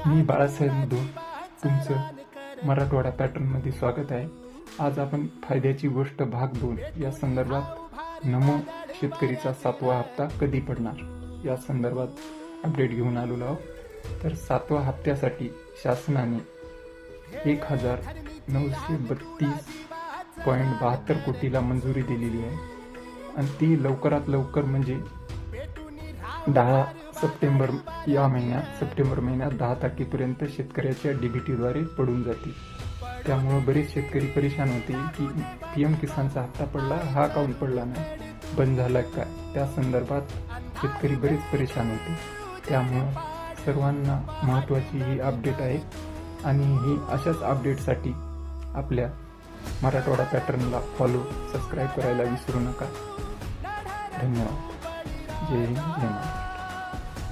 मी बाळासाहेब मधू तुमचं मराठवाडा पॅटर्नमध्ये स्वागत आहे। आज आपण फायद्याची गोष्ट भाग 2 या संदर्भात नमो शेतकरीचा 7वा हप्ता कधी पडणार या संदर्भात अपडेट घेऊन आलेलो आहोत। तर 7व्या हप्त्यासाठी शासनाने 1932.72 कोटीला मंजुरी दिलेली आहे आणि ती लवकरात लवकर म्हणजे 10 सप्टेंबर या महिन्यात सप्टेंबर महिन्यात 10 तारखेपर्यंत शेतकऱ्याच्या डीबीटीद्वारे पडून जातील। त्यामुळे बरेच शेतकरी परेशान होते की पीएम किसानचा हप्ता पडला, हा काऊन पडला नाही, बंद झाला काय, त्या संदर्भात शेतकरी बरेच परेशान होते। त्यामुळे सर्वांना महत्त्वाची ही अपडेट आहे आणि ही अशाच अपडेटसाठी आपल्या मराठवाडा पॅटर्नला फॉलो सबस्क्राईब करायला विसरू नका। धन्यवाद। जय हिंद, जय महाराष्ट्र।